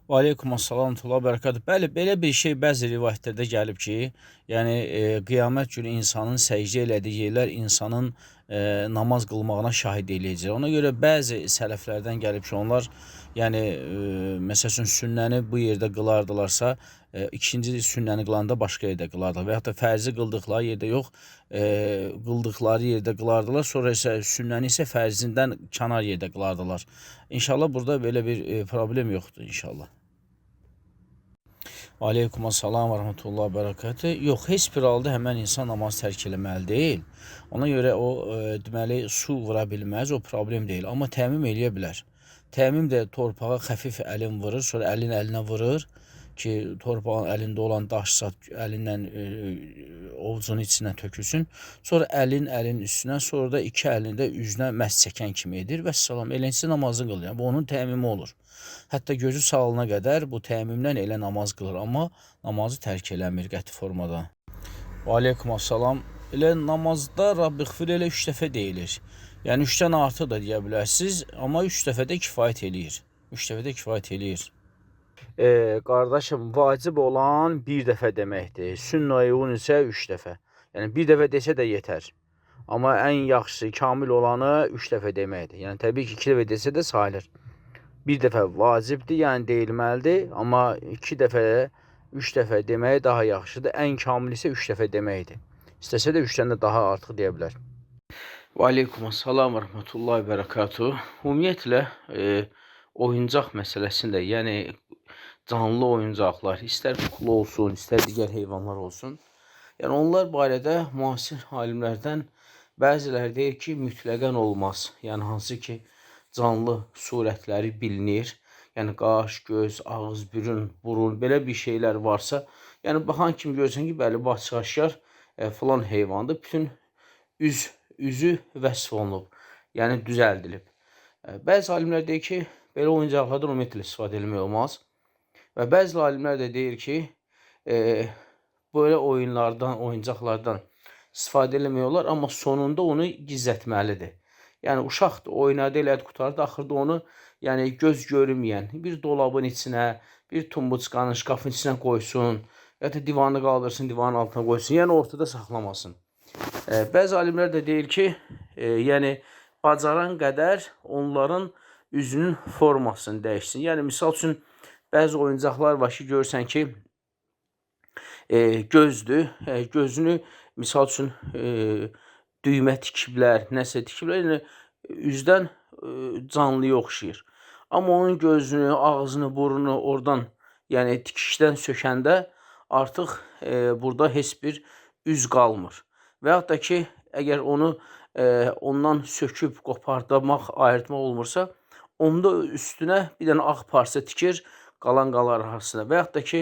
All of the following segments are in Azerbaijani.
Və aleykum assalam, tullah bərəkətuh. Bəli, belə bir şey bəzi rivayətlərdə gəlib ki, yəni qiyamət günü insanın səcdə elədiyi yerlər insanın namaz qılmağına şahid eləyəcək. Ona görə bəzi sələflərdən gəlib ki, onlar yəni məsəl üçün sünnəni bu yerdə qılardılarsa, ikinci sünnəni qılanda başqa yerdə qılardılar. Və hətta fərzi qıldıqları yerdə yox, qıldıqları yerdə qılardılar. Sonra isə sünnəni isə fərzindən kənar yerdə qılardılar. İnşallah burada belə bir problem yoxdur inşallah. Aleykum assalam və rahmetullah bərəkəti. Yox, heç bir halda həmən insan namaz tərk eləməli deyil. Ona görə o deməli su vura bilməz, o problem deyil. Amma təmim eləyə bilər. Təmim də torpağa xəfif əlin vurur, sonra əlin əlinə vurur ki, torpağın əlində olan daş əlindən ovucunun içinə tökülsün. Sonra əlin üstünə, sonra da iki əlində üzünə məhz çəkən kimi edir və salam eləncə namazını qılır. Yəni, bu onun təmimi olur. Hətta gözü sağalana qədər bu təmimdən elə namaz qılır, amma namazı tərk eləmir qəti formada. Və aleykum assalam. Elə namazda Rabbiğfir elə 3 dəfə deyilir. Yəni 3-dən artıq da deyə bilərsiniz, amma 3 dəfədə kifayət eləyir. 3 dəfədə kifayət eləyir. Qardaşım, vacib olan bir dəfə deməkdir. Sünnə-i uyğun isə 3 dəfə. Yəni bir dəfə desə də yetər. Amma ən yaxşısı, kamil olanı 3 dəfə deməkdir. Yəni təbii ki, 2 dəfə desə də sayılır. Bir dəfə vacibdir, yəni deyilməlidir. Amma 2 dəfə, 3 dəfə deməyi daha yaxşıdır. Ən kamil isə 3 dəfə deməkdir. İstəsə də 3-dən də daha artıq deyə bilər. Və aleykum assalam və rahmetullahi və bərəkatuh. Ümumiyyətlə, oyuncaq məsələsində, yəni canlı oyuncaqlar, istər kukla olsun, istər digər heyvanlar olsun, yəni onlar barədə müasir alimlərdən bəziləri deyir ki, mütləqən olmaz. Yəni hansı ki, canlı surətləri bilinir. Yəni qaş, göz, ağız, burun, belə bir şeylər varsa, yəni baxan kimi görürsən ki, bəli, bu açıq-aşkar filan heyvandır. Bütün üzü vəsf olunub, yəni düzəldilib. Bəzi alimlər deyir ki, belə oyuncaqlardan ümumiyyətlə istifadə edilmək olmaz. Və bəzi alimlər də deyir ki, böyle oyuncaqlardan istifadə eləmək olar, amma sonunda onu gizlətməlidir. Yəni uşaqdır, oynadı, elədi, qutardı, axırda onu yəni göz görünməyən bir dolabın içinə, bir tumbuçkanın, şkafın içinə qoysun, ya da divanı qaldırsın, divanın altına qoysun, yəni ortada saxlamasın. Bəzi alimlər də deyir ki, yəni bacaran qədər onların üzünün formasını dəyişsin. Yəni misal üçün bəzi oyuncaqlar var ki, görürsən ki, gözdür, gözünü misal üçün düymə tikiblər, nəsə tikiblər, yəni üzdən canlıya oxşayır. Amma onun gözünü, ağzını, burnunu oradan, yəni tikişdən sökəndə artıq burada heç bir üz qalmır. Və yaxud da ki, əgər onu ondan söküb, qopartmaq, ayırtmaq olmursa, onda üstünə bir dənə ağ parça tikir, qalan arasına. Və yaxud da ki,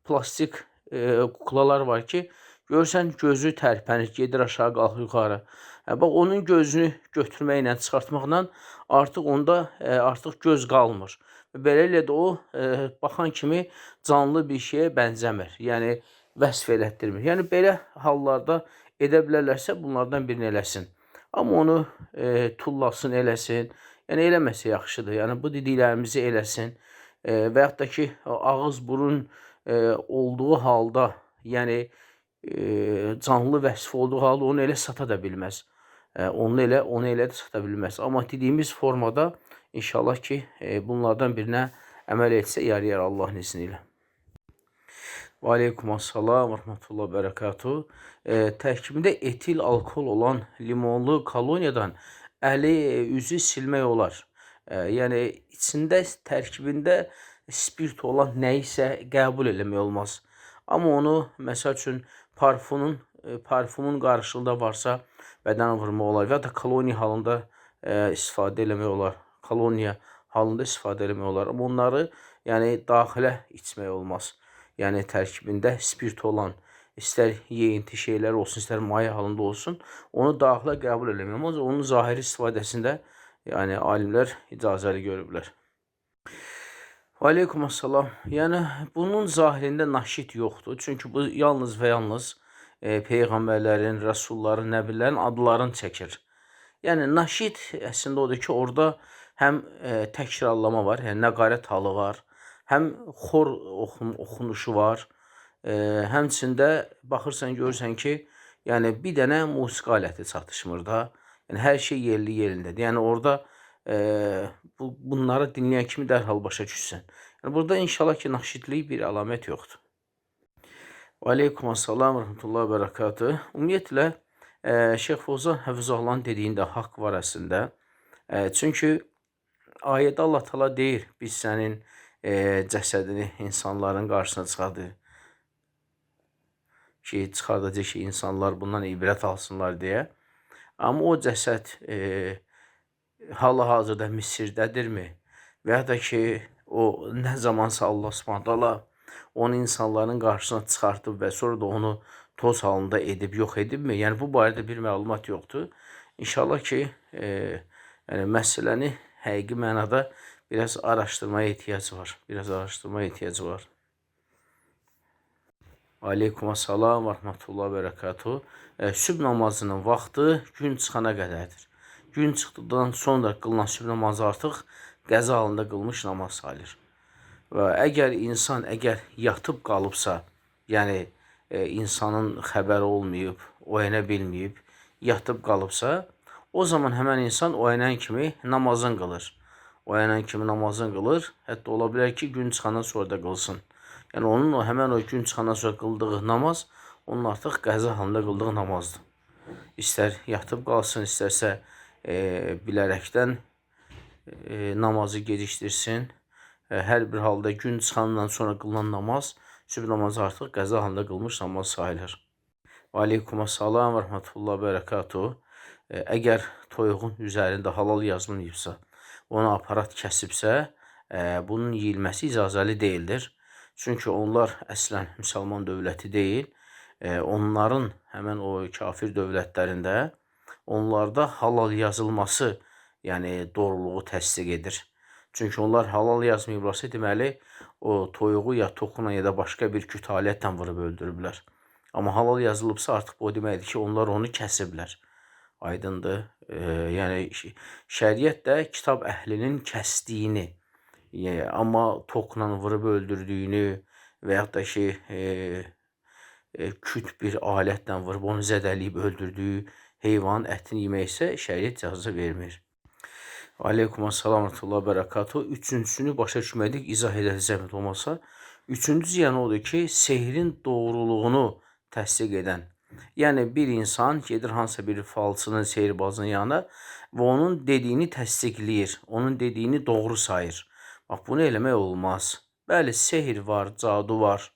plastik kuklalar var ki, görürsən gözü tərpənir, gedir aşağı, qalxır yuxarı. Bax, onun gözünü götürməklə, çıxartmaqla artıq onda artıq göz qalmır. Beləliklə də o, baxan kimi canlı bir şeyə bənzəmir. Yəni, vəsf elətdirmir. Yəni, belə hallarda edə bilərlərsə, bunlardan birini eləsin. Amma onu tullasın, eləsin. Yəni, eləməsə yaxşıdır. Yəni, bu dediklərimizi eləsin. Və yaxud da ki, ağız, burun olduğu halda, yəni canlı vəsf olduğu halda onu elə sata da bilməz. Onu elə də sata bilməz. Amma dediyimiz formada inşallah ki, bunlardan birinə əməl etsə yarayar Allahın izni ilə. Və aleykum assalam və rahmetullah bərəkatuh. Tərkibində etil alkol olan limonlu koloniyadan əli, üzü silmək olar. Yəni içində tərkibində spirt olan nə isə qəbul eləmək olmaz. Amma onu məsəl üçün parfumun qarşılığında varsa bədənə vurmaq olar və ya da koloniya halında istifadə eləmək olar. Koloniya halında istifadə eləmək olar. Amma onları yəni daxilə içmək olmaz. Yəni tərkibində spirt olan, istər yeyinti şeylər olsun, istər maye halında olsun, onu daxilə qəbul eləmək olmaz. Onun zahiri istifadəsində yəni alimlər icazəli görüblər. Aleykum assalam. Yəni bunun zahirində naşid yoxdur. Çünki bu yalnız və yalnız peyğəmbərlərin, rəsulların, nəbilərin adlarını çəkir. Yəni naşid əslində odur ki, orada həm təkrarlama var, yəni nəqarət halı var. həm xor oxunuşu var, həmçində baxırsan, görürsən ki, yəni bir dənə musiqi aləti çatışmır da. Yəni hər şey yerli yerindədir. Yəni orada bunları dinləyən kimi dərhal başa düşsən. Yəni burada inşallah ki, naşidlik bir əlamət yoxdur. Və aleykum assalam, rəhmətullah, bərəkatü. Ümumiyyətlə, Şeyx Fozan Həfizahullahın dediyində haqq var əslində. Çünki ayədə Allah Teala deyir, biz sənin cəsədini insanların qarşısına çıxardacaq ki, insanlar bundan ibrət alsınlar deyə. Amma o cəsəd hal-hazırda Misirdədirmi? Və ya da ki, o nə zamansa Allah Subhanahu taala onu insanların qarşısına çıxartıb və sonra da onu toz halında edib, yox edibmi? Yəni bu barədə bir məlumat yoxdur. İnşallah ki, yəni məsələni həqiqi mənada biraz araşdırmaya ehtiyac var. Aleykum assalam və rəhmətullah və bərəkatuhu. Sübh namazının vaxtı gün çıxana qədərdir. Gün çıxdıqdan sonra qılınan sübh namazı artıq qəza halında qılmış namaz sayılır. Və əgər insan yatıb qalıbsa, yəni insanın xəbəri olmayıb, oyana bilməyib, yatıb qalıbsa, o zaman həmən insan oyanan kimi namazın qılır. Hətta ola bilər ki, gün çıxandan sonra da qılsın. Yəni onun həmən o gün çıxandan sonra qıldığı namaz, onun artıq qəza halında qıldığı namazdır. İstər yatıb qalsın, istərsə bilərəkdən namazı gecikdirsin. Hər bir halda gün çıxandan sonra qılınan namaz, sübh namazı artıq qəza halında qılmış namaz sayılır. Və aleykum assalam və rəhmətullah bərəkatuhu. Əgər toyuğun üzərində halal yazılmayıbsa, ona aparat kəsibsə, bunun yeyilməsi icazəli deyildir. Çünki onlar əslən müsəlman dövləti deyil. Onların həmən o kafir dövlətlərində onlarda halal yazılması, yəni doğruluğu təsdiq edir. Çünki onlar halal yazmayıblarsa, deməli, o toyuğu ya toxuna ya da başqa bir küt alətlə vurub öldürüblər. Amma halal yazılıbsa, artıq bu deməkdir ki, onlar onu kəsiblər. Aydındır. Yəni, şəriət də kitab əhlinin kəsdiyini, amma toxla vurub öldürdüyünü və yaxud da ki, küt bir alətlə vurub onu zədəliyib öldürdüyü heyvanın ətini yemək isə şəriət icazə vermir. Aleykum assalam, rəhmətullah, bərəkatuhu. Üçüncüsünü başa düşmədik, izah edəcəm olmasa. Üçüncü ziyan odur ki, sehrin doğruluğunu təsdiq edən. Yəni, bir insan gedir hansısa bir falçının, sehirbazının yanına və onun dediyini təsdiqləyir, onun dediyini doğru sayır. Bax, bunu eləmək olmaz. Bəli, sehir var, cadu var.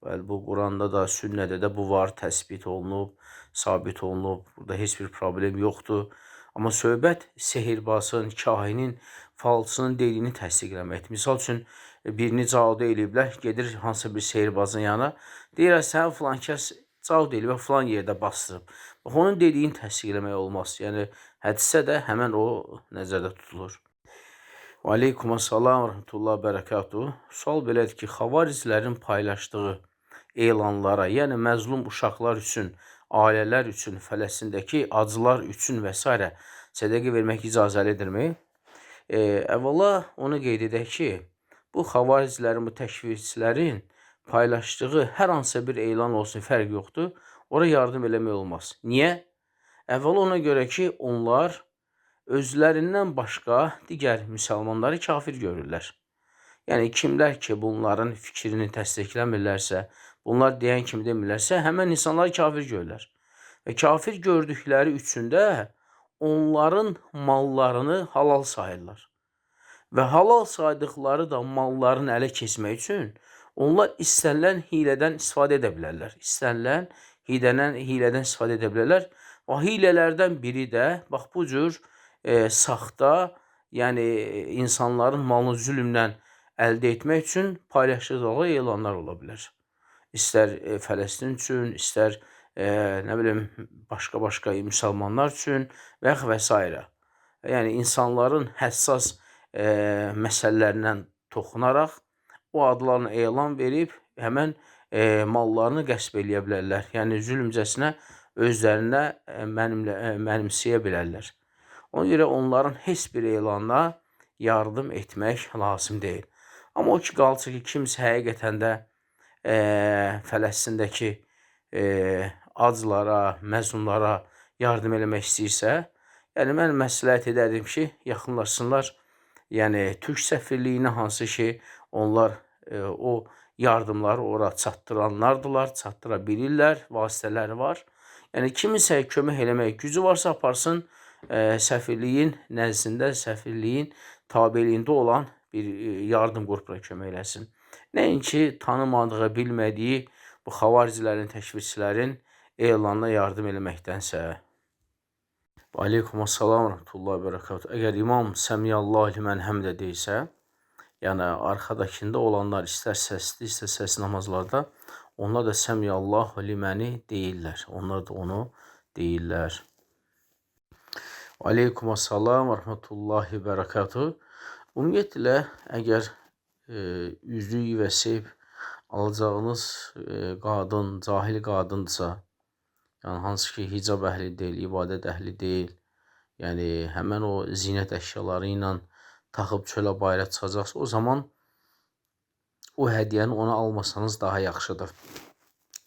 Bəli, bu Quranda da, sünnədə də bu var, təsbit olunub, sabit olunub. Burada heç bir problem yoxdur. Amma söhbət sehirbazın, kahinin, falçının dediyini təsdiqləməkdir. Misal üçün, birini cadu eləyiblər, gedir hansısa bir sehirbazın yanına, deyir, sən filan kəs cadu eləyib və filan yerdə bastırıb. Bax, onun dediyini təsdiqləmək olmaz. Yəni, hədisə də həmən o nəzərdə tutulur. Və aleykum assalam, rəhmətullah, bərəkatuhu. Sual belədir ki, xavaricilərin paylaşdığı elanlara, yəni məzlum uşaqlar üçün, ailələr üçün, Fələstindəki acılar üçün və s. sədəqə vermək icazəlidirmi? Əvvəla onu qeyd edək ki, bu xavaricilərin, bu təkfirçilərin paylaşdığı hər hansısa bir elan olsun, fərq yoxdur. Ora yardım eləmək olmaz. Niyə? Əvvəla ona görə ki, onlar özlərindən başqa digər müsəlmanları kafir görürlər. Yəni, kimlər ki, bunların fikrini təsdiqləmirlərsə, bunlar deyən kimi demirlərsə, həmən insanları kafir görürlər. Və kafir gördükləri üçün də onların mallarını halal sayırlar. Və halal saydıqları da mallarını ələ keçmək üçün onlar istənilən hilədən istifadə edə bilərlər. Hilədən istifadə edə bilərlər. O hilələrdən biri də, bax, bu cür saxta, yəni insanların malını zülmlə əldə etmək üçün paylaşdığı elanlar ola bilər. İstər Fələstin üçün, istər başqa müsəlmanlar üçün və s. Yəni, insanların həssas məsələlərindən toxunaraq o adlarını elan verib, həmən mallarını qəsb eləyə bilərlər. Yəni, zülmcəsinə özlərinə mənimsəyə bilərlər. Ona görə onların heç bir elana yardım etmək lazım deyil. Amma o ki qalsa ki, kimsə həqiqətən də Fələstindəki aclara, məzlumlara yardım eləmək istəyirsə, yəni mən məsləhət edərdim ki, yaxınlaşsınlar, yəni Türk səfirliyinə, hansı ki, onlar o yardımları ora çatdıranlardılar, çatdıra bilirlər, vasitələri var. Yəni kiminsə kömək eləmək gücü varsa aparsın, səfirliyin nəzdində, səfirliyin tabeliyində olan bir yardım qrupuna kömək eləsin. Nəinki tanımadığı, bilmədiyi bu xavaricilərin, təkfirçilərin elanına yardım eləməkdənsə. Aleykumussalam və rəhmətullahi və bərəkatuhu. Əgər imam Səmiyallahu limən həmdə deysə, yəni arxadakında olanlar istər səsli, istər səsli namazlarda onlar da Səmiyallahu liməni deyirlər. Onlar da onu deyirlər. Aleykumussalam və rəhmətullahi və bərəkatuhu. Ümumiyyətlə, əgər üzük və seyb alacağınız qadın, cahil qadındırsa, yəni hansı ki, hicab əhli deyil, ibadət əhli deyil, yəni həmən o zinət əşyaları ilə taxıb çölə bayra çıxacaqsa, o zaman o hədiyyəni ona almasanız daha yaxşıdır.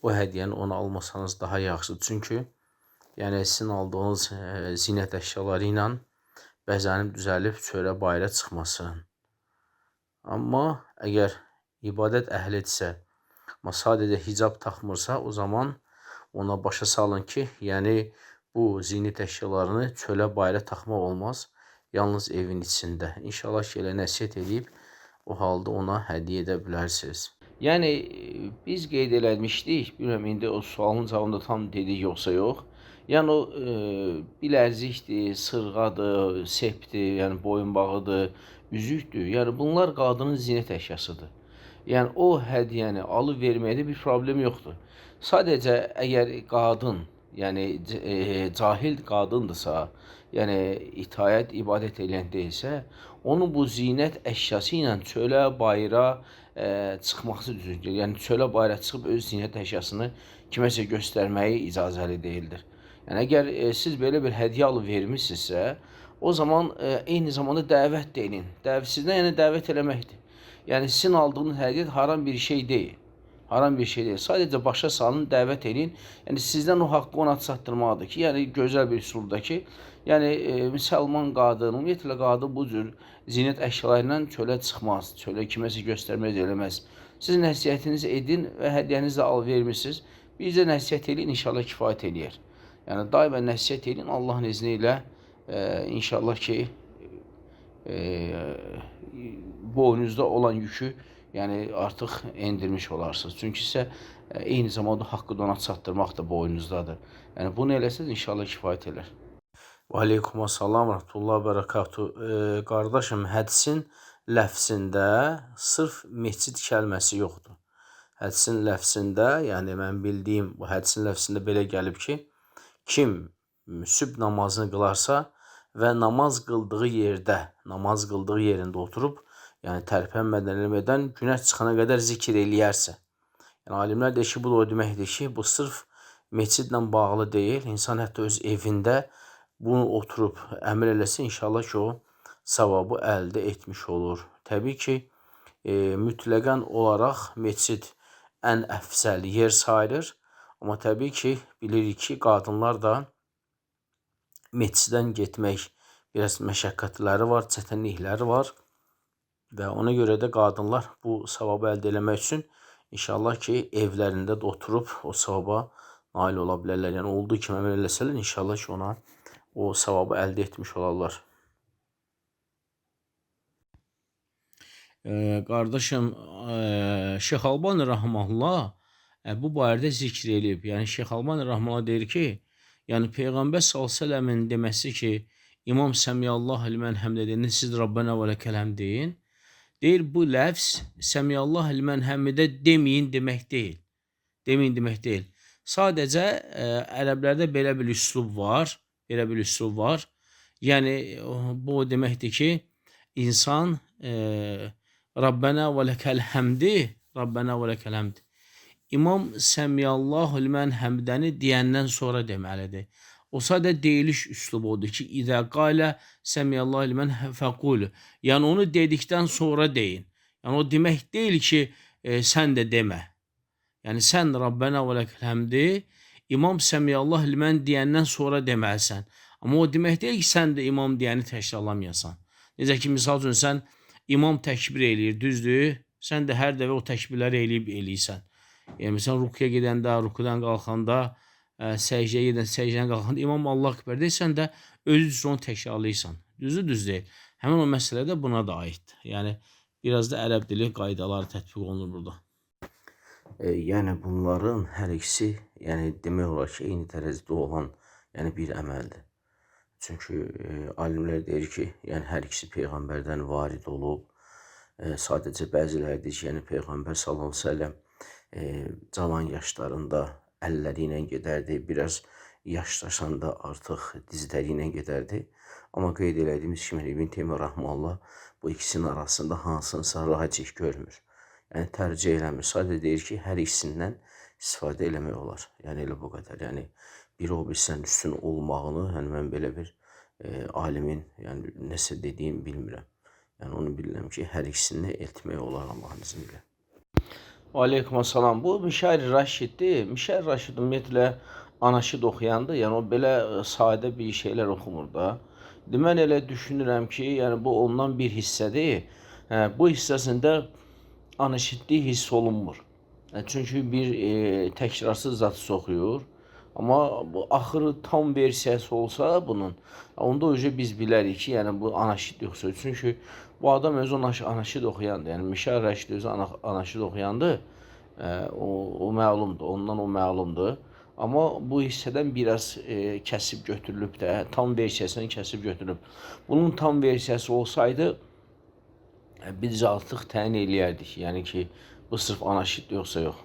O hədiyyəni ona almasanız daha yaxşıdır. Çünki yəni sizin aldığınız zinət əşyaları ilə bəzənib düzəlib çölə bayra çıxmasın. Amma əgər ibadət əhlidirsə, amma sadəcə hicab taxmırsa, o zaman ona başa salın ki, yəni bu zinət əşyalarını çölə bayra taxmaq olmaz, yalnız evin içində. İnşallah ki, elə nəsihət edib, o halda ona hədiyyə edə bilərsiniz. Yəni, biz qeyd eləmişdik, bilmirəm, indi o sualın cavabında tam dedik yoxsa yox. Yəni, o bilərzikdir, sırğadır, sepdir, yəni boyunbağıdır, üzükdür. Yəni, bunlar qadının zinət əşyasıdır. Yəni, o hədiyyəni alıb verməkdə bir problem yoxdur. Sadəcə, əgər qadın, yəni cahil qadındırsa, yəni itayət, ibadət eləyən deyilsə, onun bu zinət əşyası ilə çölə, bayra çıxması düzgün. Yəni, çölə, bayra çıxıb öz zinət əşyasını kiməsə göstərməyi icazəli deyildir. Yəni, əgər siz belə bir hədiyyə alıb vermişsinizsə, o zaman eyni zamanda dəvət də edin. Sizdən yəni dəvət eləməkdir. Yəni, sizin aldığınız hədiyyə haram bir şey deyil. Haram bir şey deyil. Sadəcə başa salın, dəvət edin. Yəni, sizdən o haqqı ona çatdırmaqdır ki, yəni gözəl bir üsulda ki, yəni müsəlman qadın, ümumiyyətlə qadın bu cür zinət əşyalarıyla çölə çıxmaz, çölə kiməsə göstərməz, eləməz. Siz nəsihətinizi edin və hədiyyənizi də al vermişsiniz. Bizə nəsihət edin, inşallah kifayət eləyər. Yəni, daimən nəsihət edin, Allahın izni ilə inşallah ki, boynunuzda olan yükü yəni artıq endirmiş olarsınız. Çünki isə eyni zamanda haqqı da ona çatdırmaq da boynunuzdadır. Yəni, bunu eləsəz, inşallah kifayət elər. Və aleykumussalam və rəhmətullahi və bərəkatuhu. Qardaşım, hədisin ləfsində sırf məscid kəlməsi yoxdur. Hədisin ləfsində, yəni mən bildiyim bu hədisin ləfsində belə gəlib ki, kim sübh namazını qılarsa və namaz qıldığı yerində oturub, yəni tərpənmədən, eləmədən günəş çıxana qədər zikr eləyərsə. Yəni, alimlər deyir ki, bu da o deməkdir ki, bu sırf məscidlə bağlı deyil. İnsan hətta öz evində bunu oturub əmr eləsə, inşallah ki, o savabı əldə etmiş olur. Təbii ki, mütləqən olaraq məscid ən əfsəl yer sayılır. Amma təbii ki, bilirik ki, qadınlar da məsciddən getmək biraz məşəqqətləri var, çətinlikləri var. Və ona görə də qadınlar bu savabı əldə eləmək üçün inşallah ki, evlərində də oturub o savaba nail ola bilərlər. Yəni, olduğu kimi əməl eləsələr, inşallah ki, ona o savabı əldə etmiş olarlar. Qardaşım, Şeyx Albani Rəhməhullah bu barədə zikr eləyib. Yəni, Şeyx Albani Rəhməhullah deyir ki, yəni Peyğəmbər s.ə.v-in deməsi ki, İmam Səmiyallahu limən həmd edəndə siz Rabbənə və ləkəl həmd deyin. Deyir, bu ləfz Səmiyallahu limən həmdə deməyin demək deyil. Deməyin demək deyil. Sadəcə ərəblərdə belə bir üslub var. Yəni, bu deməkdir ki, insan Rabbənə və ləkəl həmd İmam Səmiyallahu limən həmdəni deyəndən sonra deməlidir. O sadə deyiliş üslubu odur ki, İzə qalə Səmiyallahu limən fəqulu. Yəni, onu dedikdən sonra deyin. Yəni o demək deyil ki, sən də demə. Yəni sən Rabbənə və ləkəl həmdi İmam Səmiyallah limən deyəndən sonra deməlisən. Amma o demək deyil ki, sən də imam deyəni təkrarlamayasan. Necə ki, misal üçün sən imam təkbir eləyir, düzdür? Sən də hər dəfə o təkbirləri eləyirsən. Yəni sən rukuya gedəndə, rukudan qalxanda, səcdəyə gedən, səcdədən qalxanda imam Allah Ekber deyirsən də özü üçün onu təkrarlayırsan. Düzdür, düz deyil. Həmin o məsələ də buna da aiddir. Yəni biraz da ərəb dili qaydaları tətbiq olunur burada. Yəni bunların hər ikisi, yəni demək olar ki, eyni tərəzidə olan, yəni bir əməldir. Çünki alimlər deyir ki, yəni hər ikisi peyğəmbərdən varid olub. Sadəcə bəziləri deyir ki, yəni peyğəmbər sallallahu əleyhi və səlləm cavan yaşlarında əlləri ilə gedərdi, biraz yaşlaşanda artıq dizləri ilə gedərdi. Amma qeyd elədiyimiz kimi İbn Teymiyyə rəhməhullah bu ikisinin arasında hansınsa racih görmür. Yəni tərcih eləmir. Sadəcə deyir ki, hər ikisindən istifadə eləmək olar. Yəni elə bu qədər. Yəni biri o birisindən üstün olmağını, yəni mən belə bir alimin, yəni nəsə dediyini bilmirəm. Yəni onu bilirəm ki, hər ikisini etmək olar Allahın izni ilə. Aleyküm salam. Bu Mişar Raşiddir. Mişar Raşid ümumiyyətlə anaşid oxuyandır. Yəni o belə sadə bir şeylər oxumur da. Mən elə düşünürəm ki, yəni bu ondan bir hissədir. Bu hissəsində anaşidlik hiss olunmur. Çünki bir təkrarsız zat oxuyur. Amma bu axırı tam versiyası olsa bunun, onda öcə biz bilərik ki, yəni bu anaşid yoxsa. Çünki bu adam özü anaşid oxuyandır. Yəni Mişar Rəşid özü anaşid oxuyandır. O məlumdur, ondan o məlumdur. Amma bu hissədən biraz kəsib götürülüb də, tam versiyasını kəsib götürülüb. Bunun tam versiyası olsaydı, biz artıq təyin eləyərdik. Yəni ki, bu sırf anaşid yoxsa yox.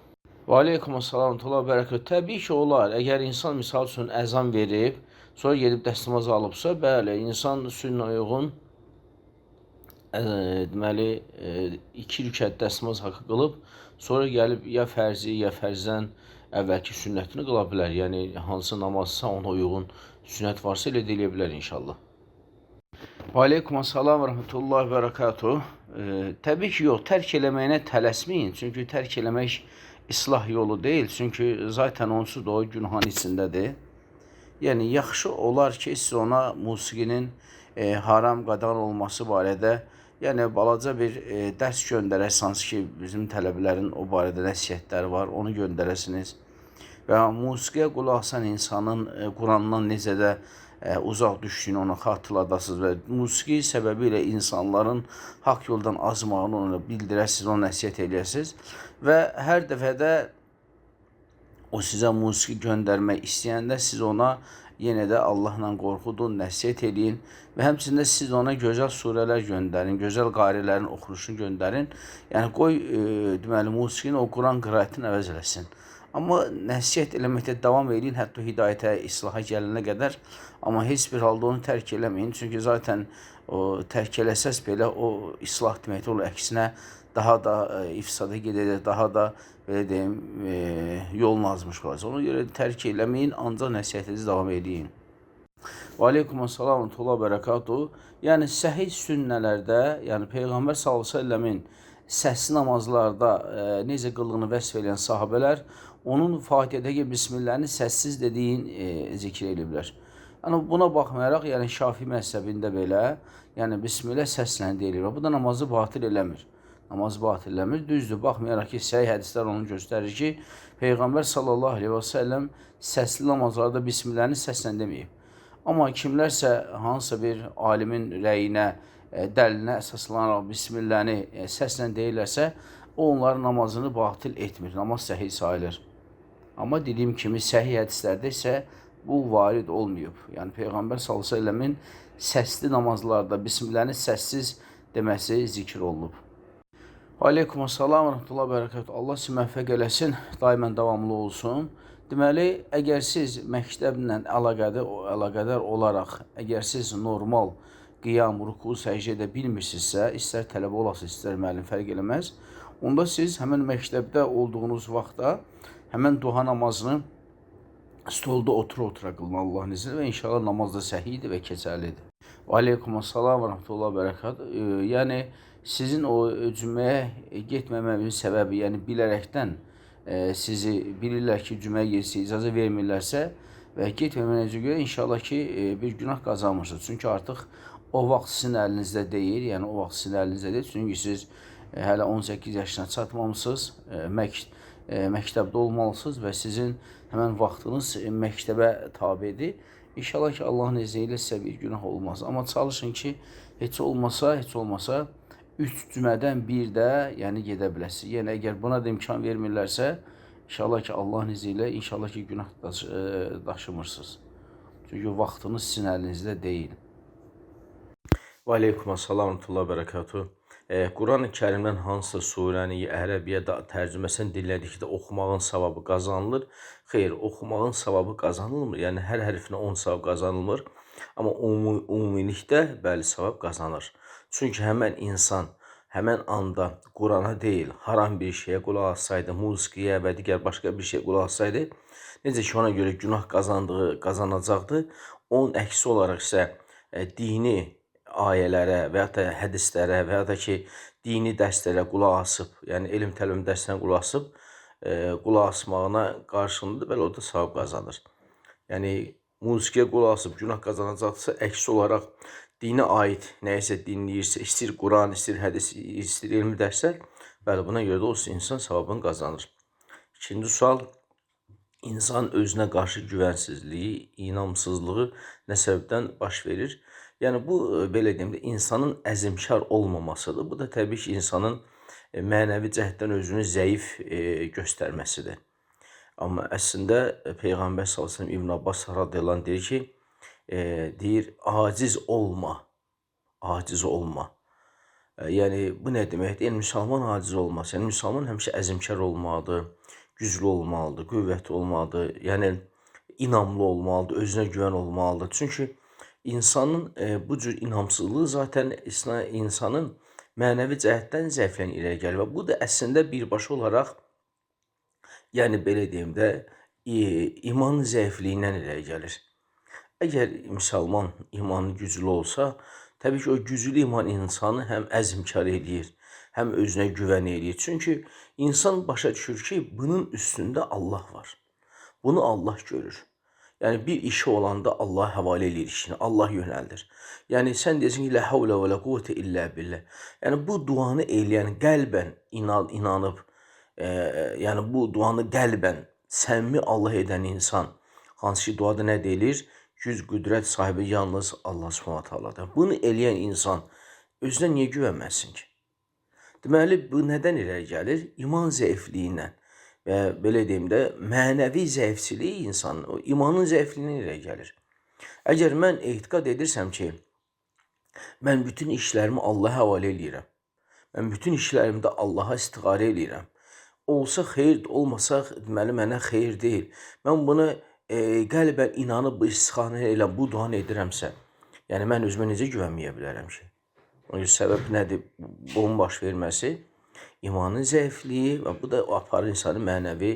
Və aleykumussalam və bərəkət. Təbii ki, olar. Əgər insan misal üçün əzan verib, sonra gedib dəstəmaz alıbsa, bəli, insan sünnə uyğun deməli 2 rükət dəstəmaz haqqı qılıb, sonra gəlib ya fərzi, ya fərzdən əvvəlki sünnətini qıla bilər. Yəni hansı namazsa ona uyğun sünnət varsa elə də eləyə bilər inşallah. Və aleykumussalam və rəhmətullahi və bərəkatuh. Təbii ki, yox, tərk eləməyinə tələsməyin. Çünki tərk eləmək islah yolu deyil. Çünki zaten onsuz da o günahın içindədir. Yəni yaxşı olar ki, siz ona musiqinin haram qadan olması barədə yəni balaca bir dərs göndərəsiniz ki, bizim tələbələrin o barədə nəsihətləri var, onu göndərəsiniz. Və musiqiyə qulaq asan insanın Qurandan necə də uzaq düşdüyünü ona xatırladasınız və musiqi səbəbilə insanların haqq yoldan azmağını ona bildirəsiniz, ona nəsihət eləyəsiniz və hər dəfədə o sizə musiqi göndərmək istəyəndə siz ona yenə də Allahla qorxudun, nəsihət eləyin və həmçində siz ona gözəl surələr göndərin, gözəl qarələrin oxunuşunu göndərin. Yəni qoy deməli musiqini o Quran qiraətini əvəz eləsin. Amma nəsihət eləməkdə davam edin, hətta hidayətə, islaha gələnə qədər. Amma heç bir halda onu tərk eləməyin. Çünki zaten o tərk eləsəz belə o islah deməkdir, o əksinə daha da ifsada gedəcək, daha da belə deyim, yolun azmış qalacaq. Ona görə tərk eləməyin, ancaq nəsihətinizi davam edin. Və aleykumussalam və rahmetullah bərəkatuhu. Yəni səhih sünnələrdə, yəni Peyğəmbər sallallahu əleyhi və səlləmin səsli namazlarda necə qıldığını vəsf edən sahabələr onun Fatihədəki bismillahını səssiz dediyin zikr ediblər. Yəni buna baxmayaraq, yəni Şafi məzhəbində belə, yəni bismillah səslə deyilir. Bu da namazı batil eləmir. Namazı batil eləmir. Düzdür, baxmayaraq ki, səhih hədislər onu göstərir ki, Peyğəmbər sallallahu əleyhi və səlləm səsli namazlarda bismillahını səslə deməyib. Amma kimlərsə hansısa bir alimin rəyinə, dəlilinə əsaslanaraq bismillahını səslə deyirlərsə, o onların namazını batil etmir. Namaz səhih sayılır. Amma dediyim kimi səhih hədislərdə isə bu varid olmayıb. Yəni Peyğəmbər sallallahu əleyhi və səlləmin səsli namazlarda bismillahını səssiz deməsi zikr olunub. Aleykumussalam və rahmetullah bərəkatuhu. Allah sizi müvəffəq eləsin, daimən davamlı olsun. Deməli, əgər siz məktəblə əlaqədar olaraq, əgər siz normal qiyam, ruku, səcdə edə bilmirsinizsə, istər tələbə olasınız, istər müəllim fərq eləməz. Onda siz həmin məktəbdə olduğunuz vaxtda həmin duha namazını stolda otura-otura qılın Allahın izni və inşallah namaz da səhihdir və keçərlidir. Və aleykumussalam və rahmetullah bərəkatuhu. Yəni Sizin o cüməyə getməməyinizin səbəbi, yəni bilərəkdən sizi bilirlər ki, cüməyə getsə icazə vermirlərsə və getməməyinizə görə inşallah ki, bir günah qazanmırsınız. Çünki artıq o vaxt sizin əlinizdə deyil, yəni o vaxt sizin əlinizdə deyil. Çünki siz hələ 18 yaşına çatmamısınız, məktəbdə olmalısınız və sizin həmən vaxtınız məktəbə tabedir. İnşallah ki, Allahın izni ilə sizə bir günah olmaz. Amma çalışın ki, heç olmasa 3 cümədən bir də yəni gedə biləsiniz. Yəni əgər buna da imkan vermirlərsə, inşallah ki, Allahın izni ilə inşallah ki, günah daşımırsınız. Çünki vaxtınız sizin əlinizdə deyil. Və aleykumussalam və bərəkatuhu. Quran-ı Kərimdən hansı surəni ərəbiyyə tərcüməsini dinlədikdə oxumağın savabı qazanılır? Xeyr, oxumağın savabı qazanılmır. Yəni hər hərfinə 10 savab qazanılmır. Amma ümumilikdə bəli savab qazanır. Çünki həmən insan həmən anda Qurana deyil, haram bir şeyə qulaq assaydı, musiqiyə və digər başqa bir şeyə qulaq assaydı, necə ki ona görə günah qazanacaqdı, onun əksi olaraq isə dini ayələrə və ya da hədislərə və ya da ki, dini dərslərə qulaq asıb, yəni elm təlim dərslərinə qulaq asmağına qarşılığında belə o da savab qazanır. Yəni musiqiyə qulaq asıb günah qazanacaqsa, əksi olaraq dinə aid nəyisə dinləyirsə, istəyir Quran, istəyir hədis, istəyir elmi dərslər, bəli, buna görə də o insan savabını qazanır. İkinci sual, insan özünə qarşı güvənsizliyi, inamsızlığı nə səbəbdən baş verir? Yəni bu, belə deyim də, insanın əzimkar olmamasıdır. Bu da təbii ki, insanın mənəvi cəhətdən özünü zəif göstərməsidir. Amma əslində Peyğəmbər s.ə.v İbn Abbas radiyallahu anh deyir ki, deyir, aciz olma. Yəni bu nə deməkdir? Yəni müsəlman aciz olmaz. Yəni müsəlman həmişə əzimkar olmalıdır, güclü olmalıdır, qüvvətli olmalıdır. Yəni inamlı olmalıdır, özünə güvən olmalıdır. Çünki insanın bu cür inamsızlığı zaten insanın mənəvi cəhətdən zəiflən irəli gəlir və bu da əslində birbaşa olaraq, yəni belə deyim də, iman zəifliyindən irəli gəlir. Əgər müsəlman imanı güclü olsa, təbii ki, o güclü iman insanı həm əzmkar eləyir, həm özünə güvən eləyir. Çünki insan başa düşür ki, bunun üstündə Allah var. Bunu Allah görür. Yəni bir işi olanda Allah həvalə eləyir işini, Allah yönəldir. Yəni sən deyirsən ki, la havlə və la quvvətə illə billah. Yəni bu duanı eləyən, qəlbən inanıb, yəni bu duanı qəlbən səmimi Allah edən insan, hansı ki duada nə deyilir? Güc, qüdrət sahibi yalnız Allah Subhanahu taala'dır. Bunu eləyən insan özünə niyə güvənməsin ki? Deməli, bu nədən irəli gəlir? İman zəifliyindən və belə deyim də, mənəvi zəifçiliyi insanın, o imanın zəifliyindən irəli gəlir. Əgər mən etiqad edirsəm ki, mən bütün işlərimi Allaha həvalə eləyirəm, mən bütün işlərimdə Allaha istiğarə eləyirəm, olsa xeyir, olmasa deməli mənə xeyir deyil. Mən bunu qəlbən inanıb bu istixanə ilə bu duanı edirəmsə, yəni mən özümə necə güvənməyə bilərəm ki? Onun səbəb nədir? Bunun baş verməsi imanın zəifliyi və bu da aparır insanı mənəvi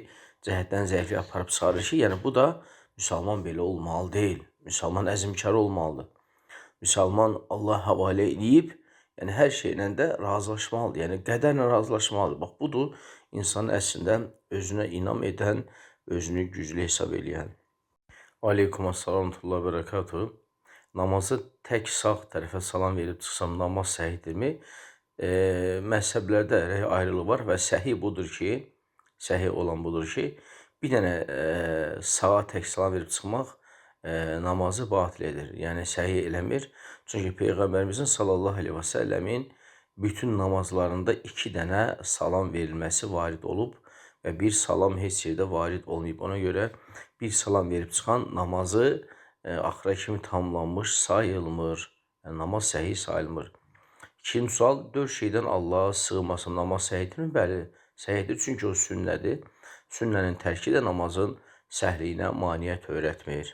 cəhətdən zəifliyə aparıb çıxarır ki, yəni bu da müsəlman belə olmalı deyil. Müsəlman əzmkar olmalıdır. Müsəlman Allah həvalə edib, yəni hər şeylə də razılaşmalıdır. Yəni qədərlə razılaşmalıdır. Bax, budur insanın əslində özünə inam edən, özünü güclü hesab eləyən. Aleykumussalam və bərəkatuhu. Namazı tək sağ tərəfə salam verib çıxsam, namaz səhihdirmi? Məzhəblərdə ayrılıq var və səhih budur ki, səhih olan budur ki, bir dənə sağa tək salam verib çıxmaq namazı batil edir. Yəni səhih eləmir. Çünki Peyğəmbərimizin sallallahu aleyhi və səlləmin bütün namazlarında 2 dənə salam verilməsi varid olub və bir salam heç yerdə varid olmayıb. Ona görə bir salam verib çıxan namazı axıra kimi tamamlanmış sayılmır. Yəni namaz səhih sayılmır. İkinci sual, 4 şeydən Allah'a sığmasın, namaz səhihdirmi? Bəli, səhihdir, çünki o sünnədir. Sünnənin tərki də namazın səhliyinə maniyyət öyrətmir.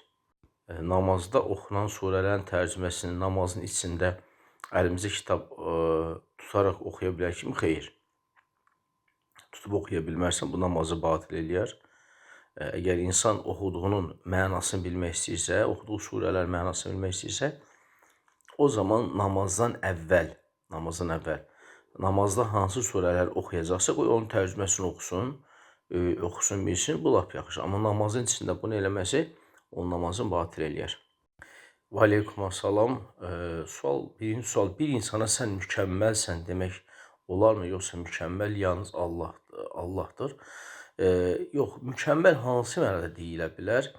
Namazda oxunan surələrin tərcüməsini namazın içində əlimizdə kitab tutaraq oxuya bilər kimi? Xeyr. Tutub oxuya bilmərsən, bu namazı batil eləyər. Əgər insan oxuduğunun mənasını bilmək istəyirsə, oxuduğu surələr mənasını bilmək istəyirsə, o zaman namazdan əvvəl namazda hansı surələr oxuyacaqsa, qoy onun tərcüməsini oxusun, oxusun bilsin, bu lap yaxşı. Amma namazın içində bunu eləməsi o namazın batil eləyər. Və aleykum assalam. Birinci sual, bir insana sən mükəmməlsən demək olarmı, yoxsa mükəmməl yalnız Allahdır? Yox, mükəmməl hansı mənada deyilə bilər?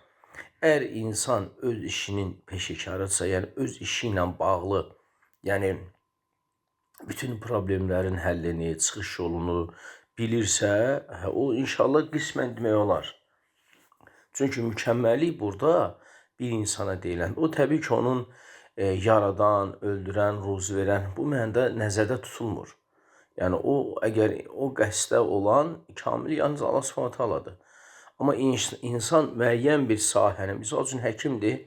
Əgər insan öz işinin peşəkarıdırsa, yəni öz işi ilə bağlı, yəni bütün problemlərin həllini, çıxış yolunu bilirsə, o inşallah qismən demək olar. Çünki mükəmməllik burada bir insana deyilən, o təbii ki, onun yaradan, öldürən, ruzi verən bu mənada nəzərdə tutulmur. Yəni o, əgər o qəsdə olan kamil yalnız Allah Subhanahu taaladır. Amma insan müəyyən bir sahəni, misal üçün həkimdir,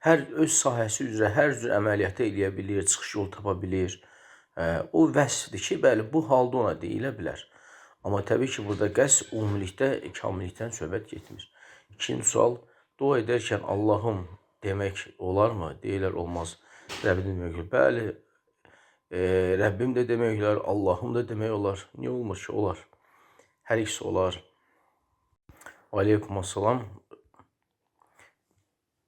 hər öz sahəsi üzrə hər cür əməliyyatı eləyə bilir, çıxış yolu tapa bilir. O vəsfdir ki, bəli, bu halda ona deyilə bilər. Amma təbii ki, burada qəsd ümumilikdə kamillikdən söhbət getmir. İkinci sual, dua edərkən Allahım demək olarmı? Deyirlər olmaz. Rəbbim demək olar. Bəli, Rəbbim də demək olar, Allahım da demək olar. Niyə olmur ki? Olar. Hər ikisi olar. Aleykum assalam.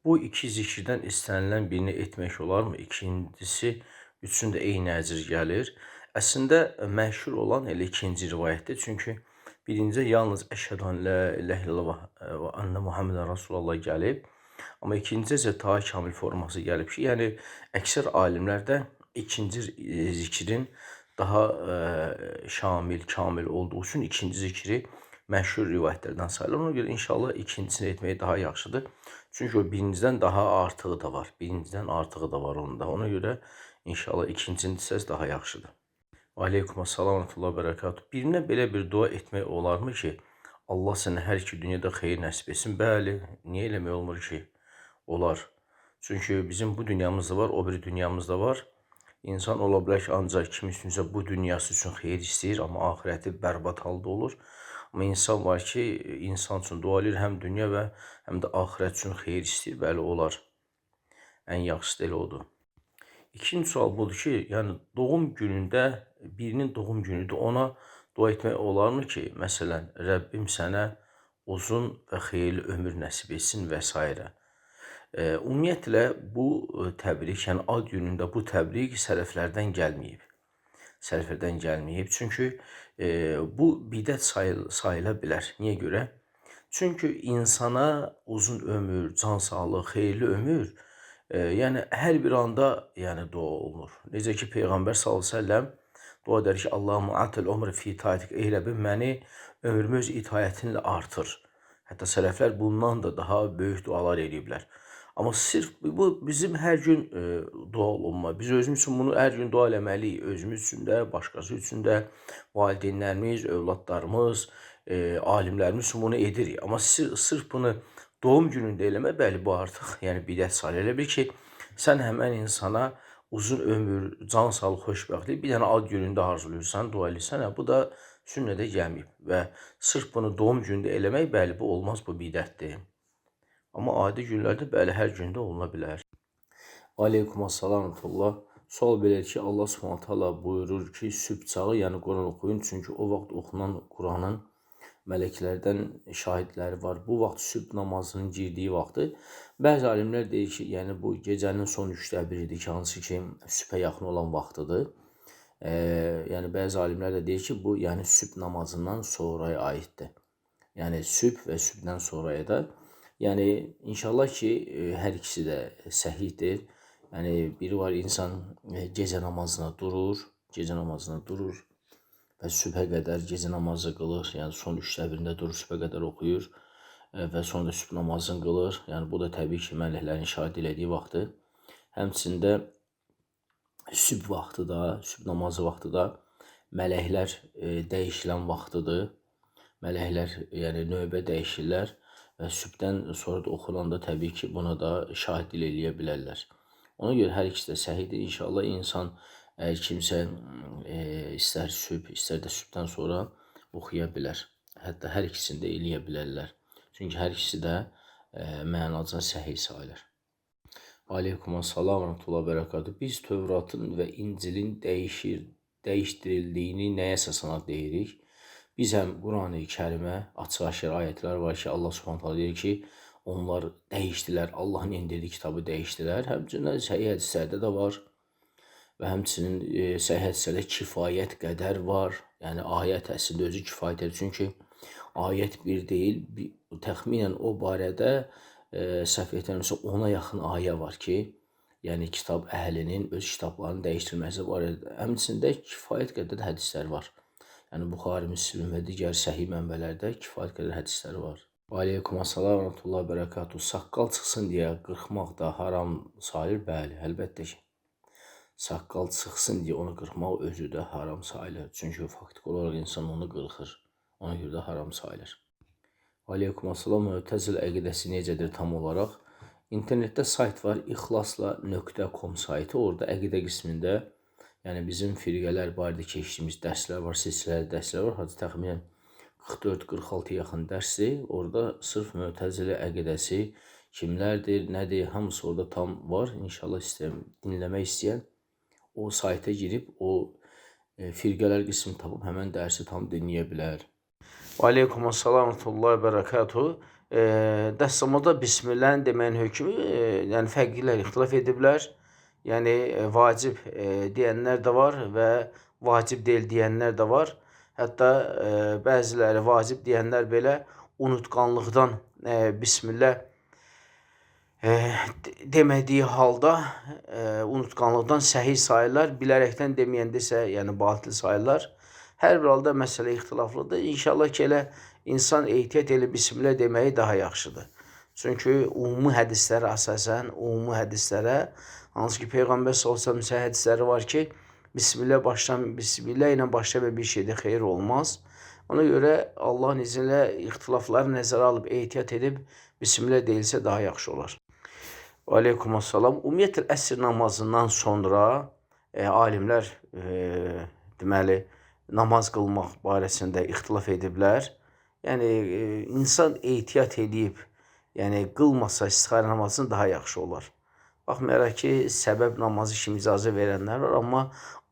Bu iki zikirdən istənilən birini etmək olarmı? İkincisi, üçün də eyni əcr gəlir. Əslində, məşhur olan elə ikinci rivayətdir. Çünki birincə yalnız əşhədu an la ilahe illallah və ənə Muhammedən Rasulullah gəlib. Amma ikincə isə daha kamil forması gəlib ki, yəni əksər alimlərdə ikinci zikrin daha şamil, kamil olduğu üçün ikinci zikri məşhur rivayətlərdən sayılır. Ona görə inşallah ikincisini etmək daha yaxşıdır. Çünki o birincidən daha artığı da var. Birincidən artığı da var onda. Ona görə inşallah ikincini desəz daha yaxşıdır. Aleykum assalam və rahmetullah bərəkatuhu. Birinə belə bir dua etmək olarmı ki, Allah sənə hər iki dünyada xeyir nəsib etsin? Bəli, niyə eləmək olmur ki? Olar. Çünki bizim bu dünyamız da var, o bir dünyamız da var. İnsan ola bilər ki, ancaq kim üçünsə bu dünyası üçün xeyir istəyir, amma ahirəti bərbad halda olur. Amma insan var ki, insan üçün dua edir, həm dünya və həm də ahirət üçün xeyir istəyir. Bəli, olar. Ən yaxşısı da elə odur. İkinci sual budur ki, yəni doğum günündə, birinin doğum günüdür, ona dua etmək olarmı ki, məsələn, Rəbbim sənə uzun və xeyirli ömür nəsib etsin və s. Ümumiyyətlə, bu təbrik, yəni ad günündə bu təbrik sələflərdən gəlməyib. Sələflərdən gəlməyib. Çünki bu bidət sayıla bilər. Niyə görə? Çünki insana uzun ömür, can sağlığı, xeyirli ömür, yəni hər bir anda yəni dua olunur. Necə ki, Peyğəmbər s.ə.v dua edər ki, Allahumma atil ömrü fi itaatik, ey Rəbbim, məni ömrümü öz itayətinlə artır. Hətta sələflər bundan da daha böyük dualar ediblər. Amma sırf bu bizim hər gün dua olunma. Biz özümüz üçün bunu hər gün dua eləməliyik. Özümüz üçün də, başqası üçün də, valideynlərimiz, övladlarımız, alimlərimiz üçün bunu edirik. Amma sırf bunu doğum günündə eləmə, bəli, bu artıq yəni bidət sayılır. Elə bil ki, sən həmən insana uzun ömür, can sağlıq, xoşbəxtlik bir dənə ad günündə arzuluyursan, dua edirsən, bu da sünnədə gəlməyib. Və sırf bunu doğum günündə eləmək, bəli, bu olmaz, bu bidətdir. Amma adi günlərdə bəli, hər gündə oluna bilər. Aleykum assalam və rahmetullah. Sual belədir ki, Allah Subhanahu taala buyurur ki, sübh çağı, yəni Quran oxuyun, çünki o vaxt oxunan Quranın mələklərdən şahidləri var. Bu vaxt sübh namazının girdiyi vaxtı. Bəzi alimlər deyir ki, yəni bu gecənin son 3də biridir ki, hansı ki sübhə yaxın olan vaxtıdır. Yəni bəzi alimlər də deyir ki, bu yəni sübh namazından sonraya aiddir. Yəni sübh və sübhdən sonraya da. Yəni inşallah ki, hər ikisi də səhihdir. Yəni biri var, insan gecə namazına durur və sübhə qədər gecə namazı qılır. Yəni son 3də birində durur, sübhə qədər oxuyur və sonra da sübh namazını qılır. Yəni bu da təbii ki, mələklərin şahid elədiyi vaxtı. Həmçində sübh vaxtı da, sübh namazı vaxtı da mələklər dəyişilən vaxtıdır. Mələklər yəni növbə dəyişirlər. Və sübhdən sonra da oxunanda təbii ki, buna da şahidlik eləyə bilərlər. Ona görə hər ikisi də səhihdir. İnşallah insan kimsə istər sübh, istər də sübhdən sonra oxuya bilər. Hətta hər ikisini də eləyə bilərlər. Çünki hər ikisi də mənacan səhih sayılır. Aleykum assalam və rahmetullah bərəkatuhu. Biz Tövratın və İncilin dəyişdirildiyini nəyə əsasən deyirik? Biz həm Qurani Kərimə açıq-aşkar ayətlər var ki, Allah Subhanahu taala deyir ki, onlar dəyişdilər, Allahın endirdiyi kitabı dəyişdilər. Həmçinin səhih hədislərdə də var və həmçinin səhih hədislərdə kifayət qədər var. Yəni ayət əslində özü kifayət edir. Çünki ayət bir deyil, təxminən o barədə səhv etmirəmsə 10-a yaxın ayə var ki, yəni kitab əhlinin öz kitablarını dəyişdirməsi barədə. Həmçində kifayət qədər hədislər var. Yəni Buxari, Müslim və digər səhih mənbələrdə kifayət qədər hədislər var. Aleykumussalam və rahmetullahi və bərəkatuhu. Saqqal çıxsın deyə qırxmaq da haram sayılır? Bəli, əlbəttə ki. Saqqal çıxsın deyə onu qırxmaq özü də haram sayılır. Çünki faktiki olaraq insan onu qırxır. Ona görə də haram sayılır. Aleykumussalam, Mü'təzil əqidəsi necədir tam olaraq? İnternetdə sayt var, ixlasla.com saytı. Orada əqidə qismində, yəni bizim firqələr barədə keçdiyimiz dərslər var, silsiləli dərslər var. Hadi təxminən 44-46 yaxın dərsdir. Orada sırf Mü'təzilə əqidəsi kimlərdir, nədir, hamısı orada tam var. İnşallah dinləmək istəyən o sayta girib, o firqələr qismini tapıb həmən dərsi tam dinləyə bilər. Aleykumussalam və rahmetullahi və bərəkatuhu. Dəstəmada bismillah deməyin hökmü, yəni fəqihlər ixtilaf ediblər. Yəni vacib deyənlər də var və vacib deyil deyənlər də var. Hətta bəziləri vacib deyənlər belə unutqanlıqdan bismillah demədiyi halda unutqanlıqdan səhih sayırlar. Bilərəkdən deməyəndə isə yəni batil sayırlar. Hər bir halda məsələ ixtilaflıdır. İnşallah ki, elə insan ehtiyat edib bismillah deməyi daha yaxşıdır. Çünki ümumi hədislərə əsasən, ümumi hədislərə, hansı ki Peyğəmbər sallallahu əleyhi və səlləm hədisləri var ki, bismillah ilə başlayan bir şeydə xeyir olmaz. Ona görə Allahın izni ilə ixtilafları nəzərə alıb ehtiyat edib bismillah deyilsə daha yaxşı olar. Aleykumussalam. Ümumiyyətlə əsr namazından sonra alimlər deməli namaz qılmaq barəsində ixtilaf ediblər. Yəni insan ehtiyat edib, yəni qılmasa istixarə namazını daha yaxşı olar. Baxmayaraq ki, səbəb namazı kimi icazə verənlər var, amma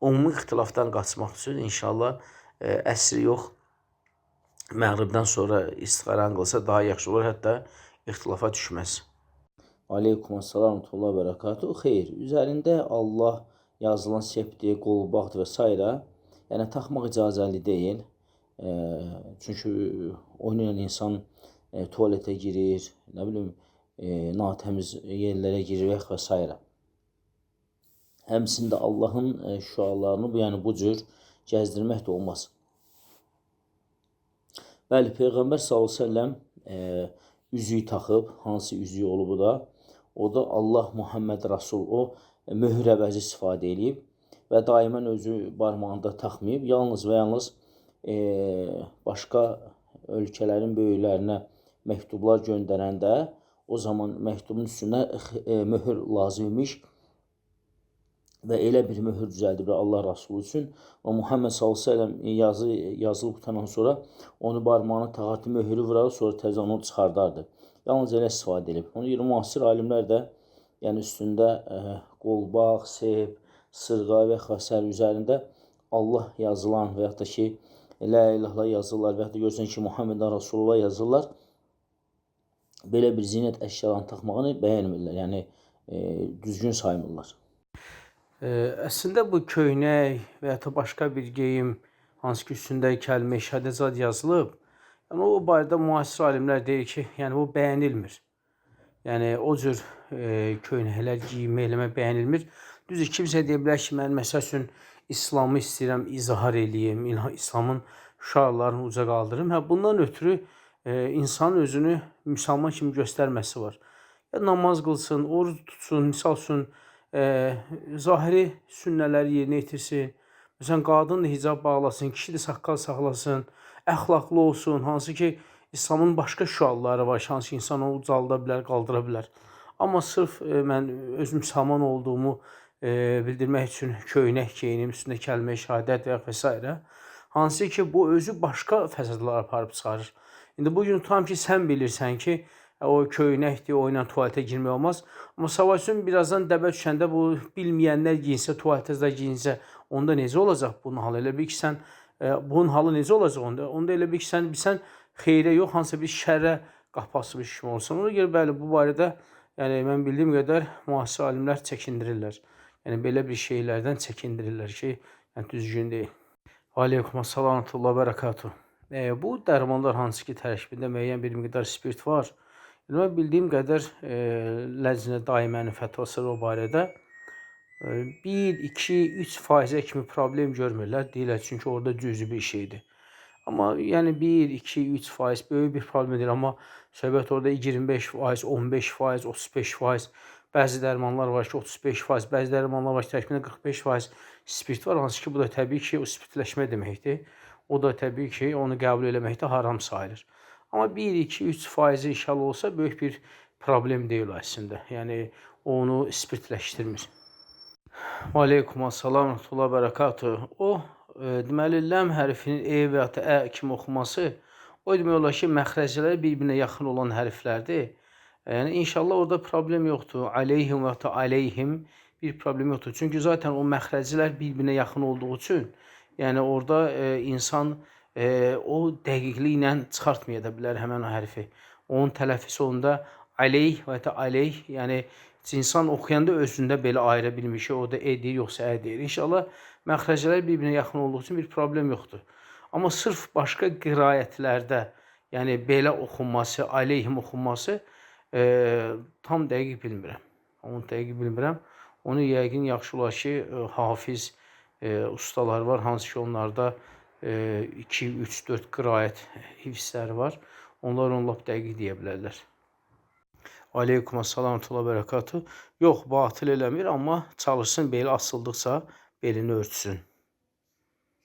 ümumi ixtilafdan qaçmaq üçün inşallah əsri yox, məğribdən sonra istixarəni qılsa daha yaxşı olur, hətta ixtilafa düşməz. Aleykumussalam və rahmetullahi və bərəkatuhu. Xeyr, üzərində Allah yazılan sepdir, qolbaqdır və s. Yəni taxmaq icazəli deyil. Çünki oynayan insan tualetə girir, nə bilim, natəmiz yerlərə girir və s. Həmçində Allahın şüalarını yəni bu cür gəzdirmək də olmaz. Bəli, Peyğəmbər s.ə.v üzüyü taxıb, hansı üzüyü olub o da? O da Allah Muhammed Rasul, o möhür əvəzi istifadə edib və daimən özü barmağında taxmayıb, yalnız və yalnız başqa ölkələrin böyüklərinə məktublar göndərəndə o zaman məktubun üstünə möhür lazım imiş və elə bir möhür düzəldiblər Allah Rasulü üçün. O Muhammed s.ə.v yazılıb qutandan sonra onu barmağına taxardı, möhürü vurardı, sonra təzə onu çıxardardı. Yalnız elə istifadə edib. Onu görə müasir alimlər də yəni üstündə qolbaq, sep, sırğa və xəsər üzərində Allah yazılan və yaxud da ki, La ilahla yazırlar və yaxud da görürsən ki, Muhammedən Rasulullah yazırlar. Belə bir zinət əşyalarını taxmağını bəyənmirlər, yəni düzgün saymırlar. Əslində bu köynək və yaxud da başqa bir geyim, hansı ki üstündə kəlmə, şəhadət yazılıb, yəni o barədə müasir alimlər deyir ki, yəni bu bəyənilmir. Yəni o cür köynəklər giyinmək eləmək bəyənilmir. Düzdür, kimsə deyə bilər ki, mən məsəl üçün İslamı istəyirəm, izhar eləyim, İslamın şüarlarını uca qaldırım. Bundan ötürü insanın özünü müsəlman kimi göstərməsi var. Ya namaz qılsın, oruç tutsun, misal üçün zahiri sünnələri yerinə yetirsin. Məsələn, qadın da hicab bağlasın, kişi də saqqal saxlasın, əxlaqlı olsun. Hansı ki, İslamın başqa şüarları var, hansı ki, insan onu ucalda bilər, qaldıra bilər. Amma sırf mən öz müsəlman olduğumu bildirmək üçün köynək geyinim, üstündə kəlmə, şəhadət və s. Hansı ki, bu özü başqa fəsadlar aparıb çıxarır. İndi bugün tutam ki, sən bilirsən ki, o köynəkdir, o ilə tualetə girmək olmaz. Amma sabah üçün birazdan dəbə düşəndə bu bilməyənlər giyinsə, tualetə giyinsə, onda necə olacaq bunun halı? Elə bil ki, sən bunun halı necə olacaq onda? Onda elə bil ki, sən xeyrə yox, hansısa bir şərrə qapı açmış kimi olsan. Ona görə bəli, bu barədə yəni mən bildiyim qədər müasir alimlər çəkindirirlər. Yəni belə bir şeylərdən çəkindirirlər ki, yəni düzgün deyil. Aleykum assalam və bərəkatuh. Bu dərmanlar hansı ki, tərkibində müəyyən bir miqdar spirt var. Yəni mən bildiyim qədər Ləcnə Daimənin fətvası o barədə 1, 2, 3% kimi problem görmürlər. Deyirlər çünki orada cüzi bir şeydir. Amma yəni 1, 2, 3% böyük bir problem deyil. Amma söhbət orada 25%, 15%, 35%. Bəzi dərmanlar var ki 35%, bəzi dərmanlar var ki tərkibində 45% spirt var. Hansı ki bu da təbii ki o spirtləşmə deməkdir. O da təbii ki onu qəbul eləmək də haram sayılır. Amma 1, 2, 3% inşallah olsa böyük bir problem deyil əslində. Yəni onu spirtləşdirmir. Aleykum assalam və bərəkatuh. O deməli ləm hərfinin e və ya ə kimi oxunması o demək olar ki, məxrəcləri bir-birinə yaxın olan hərflərdir. Yəni inşallah orada problem yoxdur. Aleyhim və ya aleyhim bir problem yoxdur. Çünki zaten o məxrəclər bir-birinə yaxın olduğu üçün, yəni orada insan o dəqiqliklə çıxartmaya da bilər həmən o hərfi. Onun tələffüzü onda aleyh və ya aleyh, yəni insan oxuyanda özündə belə ayıra bilmir ki, orada e deyir, yoxsa ə deyir. İnşallah məxrəclər bir-birinə yaxın olduğu üçün bir problem yoxdur. Amma sırf başqa qiraətlərdə, yəni belə oxunması, aleyhim oxunması tam dəqiq bilmirəm. Onu dəqiq bilmirəm. Onu yəqin yaxşı olar ki, hafiz ustalar var, hansı ki onlarda 2, 3, 4 qiraət hifzləri var. Onlar onu lap dəqiq deyə bilərlər. Aleykum assalam və bərəkatuh. Yox, batıl eləmir, amma çalışsın beli asıldıqca belini örtsün.